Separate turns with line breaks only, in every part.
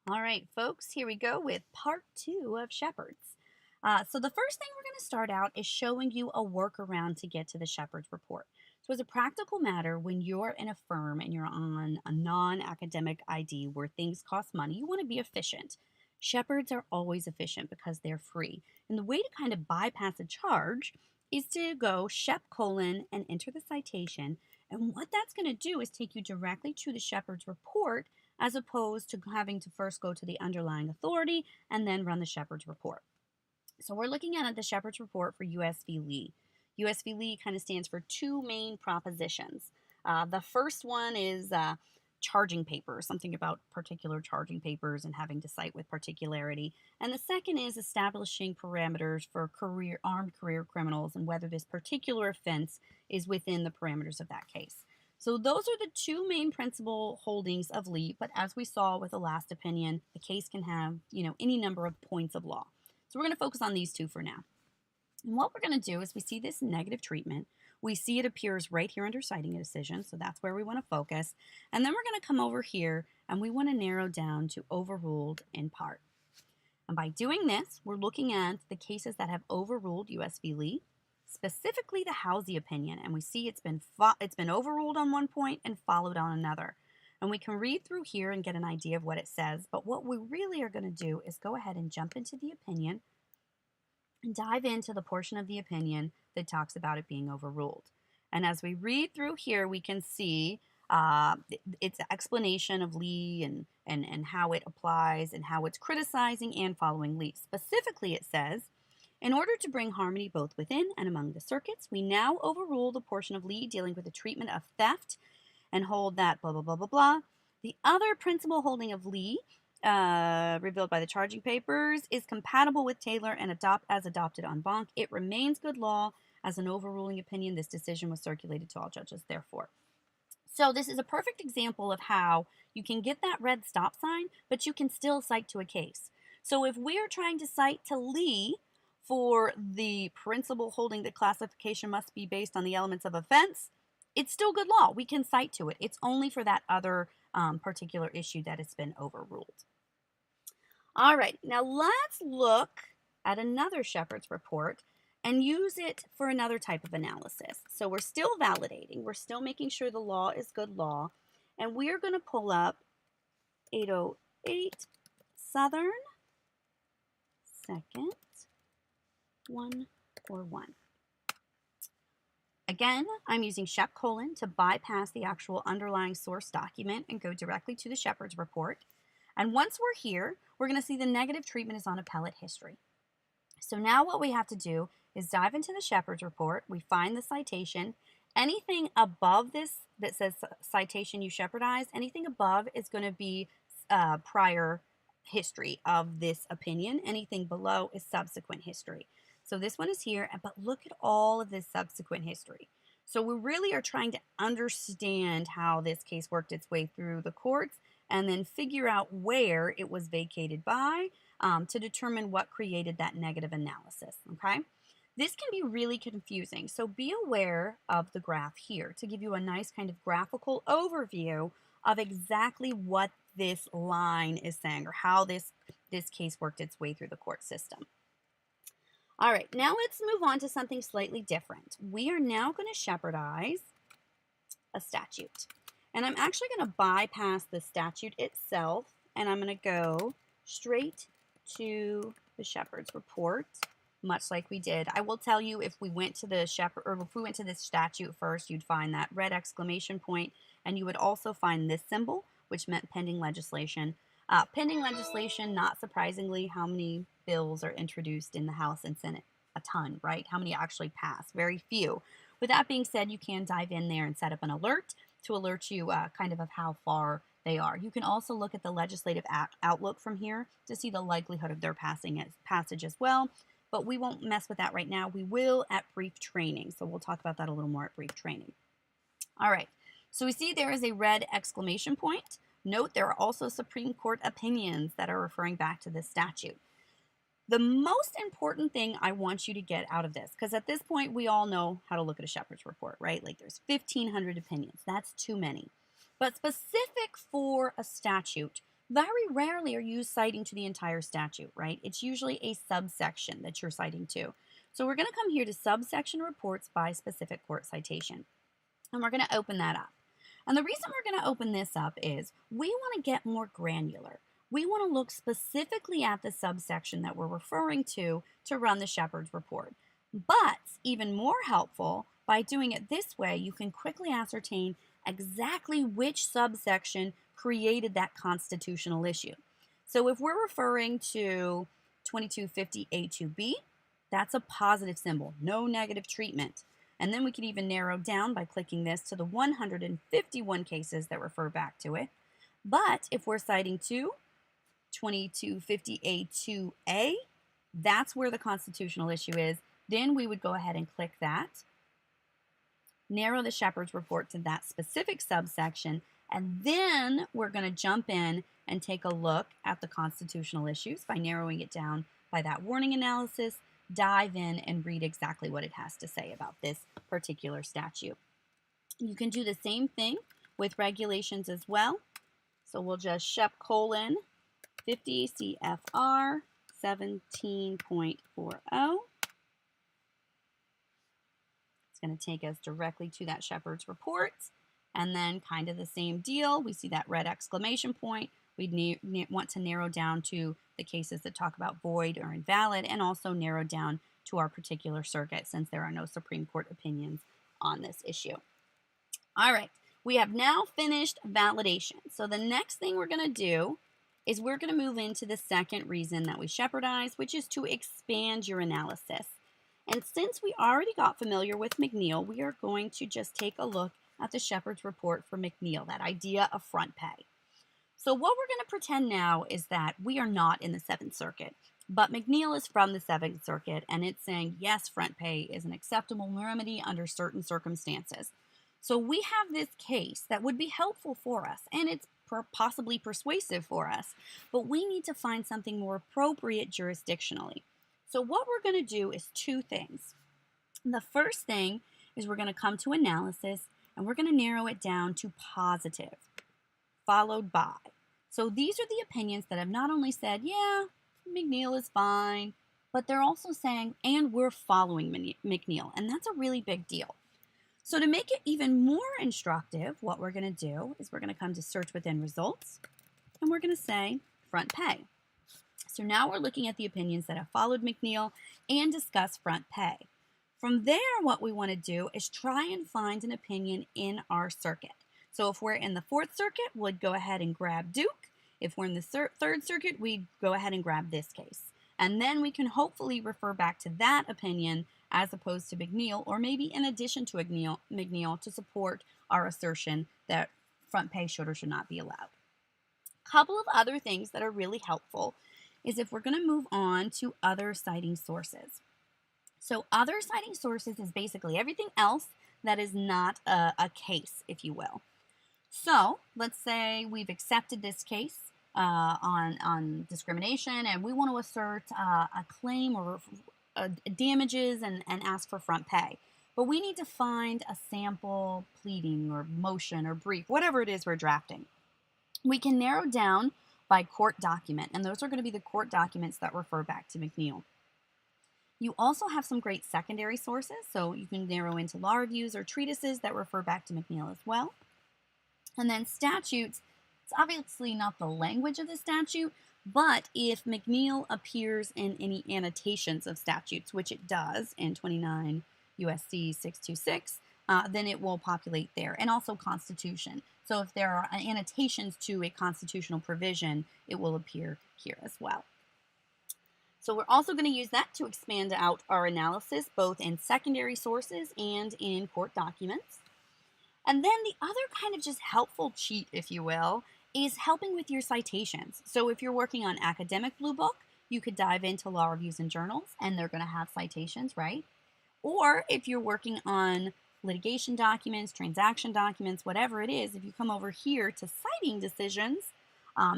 All right, folks, here we go with part two of Shepard's. So the first thing we're going to start out is showing you a workaround to get to the Shepard's report. So as a practical matter, when you're in a firm and you're on a non-academic ID where things cost money, you want to be efficient. Shepard's are always efficient because they're free. And the way to kind of bypass a charge is to go Shep colon and enter the citation. And what that's going to do is take you directly to the Shepard's report as opposed to having to first go to the underlying authority and then run the Shepard's report. So we're looking at the Shepard's report for US v. Lee. US v. Lee kind of stands for two main propositions. The first one is charging papers, something about particular charging papers and having to cite with particularity. And the second is establishing parameters for armed career criminals and whether this particular offense is within the parameters of that case. So those are the two main principal holdings of Lee, but as we saw with the last opinion, the case can have, any number of points of law. So we're going to focus on these two for now. And what we're going to do is we see this negative treatment. We see it appears right here under citing a decision, so that's where we want to focus. And then we're going to come over here and we want to narrow down to overruled in part. And by doing this, we're looking at the cases that have overruled US v. Lee, specifically the Housey opinion, and we see it's been overruled on one point and followed on another. And we can read through here and get an idea of what it says, but what we really are going to do is go ahead and jump into the opinion and dive into the portion of the opinion that talks about it being overruled. And as we read through here, we can see its explanation of Lee and how it applies and how it's criticizing and following Lee. Specifically, it says, in order to bring harmony both within and among the circuits, we now overrule the portion of Lee dealing with the treatment of theft and hold that blah, blah, blah, blah, blah. The other principal holding of Lee, revealed by the charging papers, is compatible with Taylor and as adopted en banc. It remains good law. As an overruling opinion, this decision was circulated to all judges, therefore. So this is a perfect example of how you can get that red stop sign, but you can still cite to a case. So if we're trying to cite to Lee for the principle holding that classification must be based on the elements of offense, it's still good law. We can cite to it. It's only for that other particular issue that it's been overruled. All right, now let's look at another Shepard's report and use it for another type of analysis. So we're still validating. We're still making sure the law is good law. And we are going to pull up 808 Southern 2nd 141. Again, I'm using Shep colon to bypass the actual underlying source document and go directly to the Shepard's report. And once we're here, we're going to see the negative treatment is on appellate history. So now what we have to do is dive into the Shepard's report. We find the citation. Anything above this that says citation you Shepardize, anything above is going to be prior history of this opinion. Anything below is subsequent history. So this one is here, but look at all of this subsequent history. So we really are trying to understand how this case worked its way through the courts and then figure out where it was vacated by to determine what created that negative analysis, okay? This can be really confusing, so be aware of the graph here to give you a nice kind of graphical overview of exactly what this line is saying or how this case worked its way through the court system. All right, now let's move on to something slightly different. We are now going to Shepardize a statute. And I'm actually going to bypass the statute itself, and I'm going to go straight to the Shepard's report, much like we did. I will tell you, if we went to the if we went to this statute first, you'd find that red exclamation point, and you would also find this symbol, which meant pending legislation. Pending legislation, not surprisingly, how many bills are introduced in the House and Senate? A ton, right? How many actually pass? Very few. With that being said, you can dive in there and set up an alert to alert you kind of how far they are. You can also look at the legislative outlook from here to see the likelihood of their passage as well, but we won't mess with that right now. We will at brief training, so we'll talk about that a little more at brief training. All right, so we see there is a red exclamation point. Note there are also Supreme Court opinions that are referring back to this statute. The most important thing I want you to get out of this, because at this point we all know how to look at a Shepard's report, right? Like there's 1,500 opinions. That's too many. But specific for a statute, Very rarely are you citing to the entire statute, right? It's usually a subsection that you're citing to. So we're going to come here to subsection reports by specific court citation, and we're going to open that up. And the reason we're going to open this up is we want to get more granular. We want to look specifically at the subsection that we're referring to run the Shepard's report. But even more helpful, by doing it this way, you can quickly ascertain exactly which subsection created that constitutional issue. So if we're referring to 2250A2B, that's a positive symbol, no negative treatment. And then we can even narrow down by clicking this to the 151 cases that refer back to it. But if we're citing to 2250A2A, that's where the constitutional issue is. Then we would go ahead and click that, narrow the Shepard's report to that specific subsection, and then we're going to jump in and take a look at the constitutional issues by narrowing it down by that warning analysis, dive in and read exactly what it has to say about this particular statute. You can do the same thing with regulations as well. So we'll just Shep : 50 CFR 17.40. It's going to take us directly to that Shepard's report. And then kind of the same deal. We see that red exclamation point. We want to narrow down to the cases that talk about void or invalid, and also narrow down to our particular circuit since there are no Supreme Court opinions on this issue. All right, we have now finished validation. So the next thing we're going to do is we're going to move into the second reason that we Shepardize, which is to expand your analysis. And since we already got familiar with McNeil, we are going to just take a look at the Shepard's report for McNeil, that idea of front pay. So what we're going to pretend now is that we are not in the Seventh Circuit, but McNeil is from the Seventh Circuit, and it's saying, yes, front pay is an acceptable remedy under certain circumstances. So we have this case that would be helpful for us, and it's possibly persuasive for us, but we need to find something more appropriate jurisdictionally. So what we're going to do is two things. The first thing is we're going to come to analysis, and we're going to narrow it down to positive, followed by. So these are the opinions that have not only said, yeah, McNeil is fine, but they're also saying, and we're following McNeil, and that's a really big deal. So to make it even more instructive, what we're going to do is we're going to come to search within results, and we're going to say front pay. So now we're looking at the opinions that have followed McNeil and discuss front pay. From there, what we want to do is try and find an opinion in our circuit. So if we're in the Fourth Circuit, we'd go ahead and grab Duke. If we're in the Third Circuit, we'd go ahead and grab this case. And then we can hopefully refer back to that opinion as opposed to McNeil, or maybe in addition to McNeil to support our assertion that front pay should or should not be allowed. A couple of other things that are really helpful is if we're going to move on to other citing sources. So other citing sources is basically everything else that is not a case, if you will. So let's say we've accepted this case on discrimination, and we want to assert a claim or damages and ask for front pay. But we need to find a sample pleading or motion or brief, whatever it is we're drafting. We can narrow down by court document, and those are going to be the court documents that refer back to McNeil. You also have some great secondary sources, so you can narrow into law reviews or treatises that refer back to McNeil as well. And then statutes, it's obviously not the language of the statute, but if McNeil appears in any annotations of statutes, which it does in 29 USC 626, then it will populate there, and also Constitution. So if there are annotations to a constitutional provision, it will appear here as well. So we're also going to use that to expand out our analysis, both in secondary sources and in court documents. And then the other kind of just helpful cheat, if you will, is helping with your citations. So if you're working on academic Blue Book, you could dive into law reviews and journals, and they're going to have citations, right? Or if you're working on litigation documents, transaction documents, whatever it is, if you come over here to citing decisions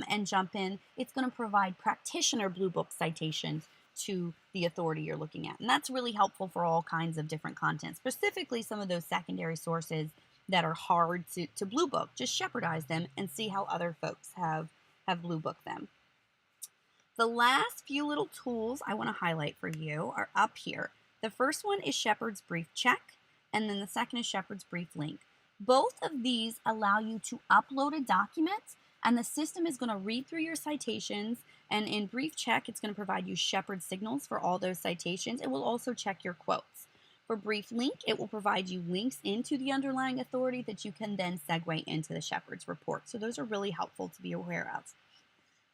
and jump in, it's going to provide practitioner Blue Book citations to the authority you're looking at. And that's really helpful for all kinds of different content, specifically some of those secondary sources that are hard to Blue Book. Just Shepardize them and see how other folks have have blue booked them. The last few little tools I want to highlight for you are up here. The first one is Shepard's Brief Check, and then the second is Shepard's Brief Link. Both of these allow you to upload a document, and the system is going to read through your citations, and in Brief Check, it's going to provide you Shepard signals for all those citations. It will also check your quotes. For Brief Link, it will provide you links into the underlying authority that you can then segue into the Shepard's report. So those are really helpful to be aware of.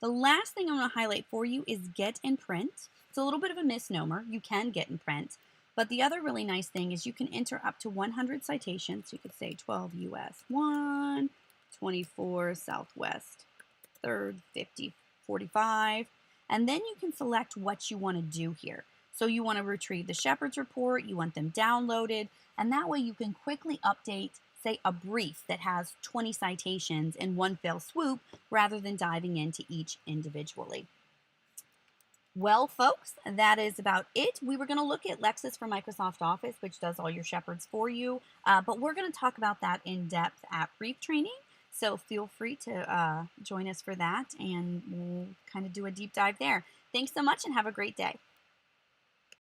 The last thing I'm going to highlight for you is Get and Print. It's a little bit of a misnomer. You can get and print. But the other really nice thing is you can enter up to 100 citations. You could say 12 US 1, 24 Southwest 3rd, 50, 45. And then you can select what you want to do here. So you want to retrieve the Shepard's report, you want them downloaded, and that way you can quickly update, say, a brief that has 20 citations in one fell swoop rather than diving into each individually. Well, folks, that is about it. We were going to look at Lexis for Microsoft Office, which does all your Shepards for you, but we're going to talk about that in depth at brief training. So feel free to join us for that, and we'll kind of do a deep dive there. Thanks so much and have a great day.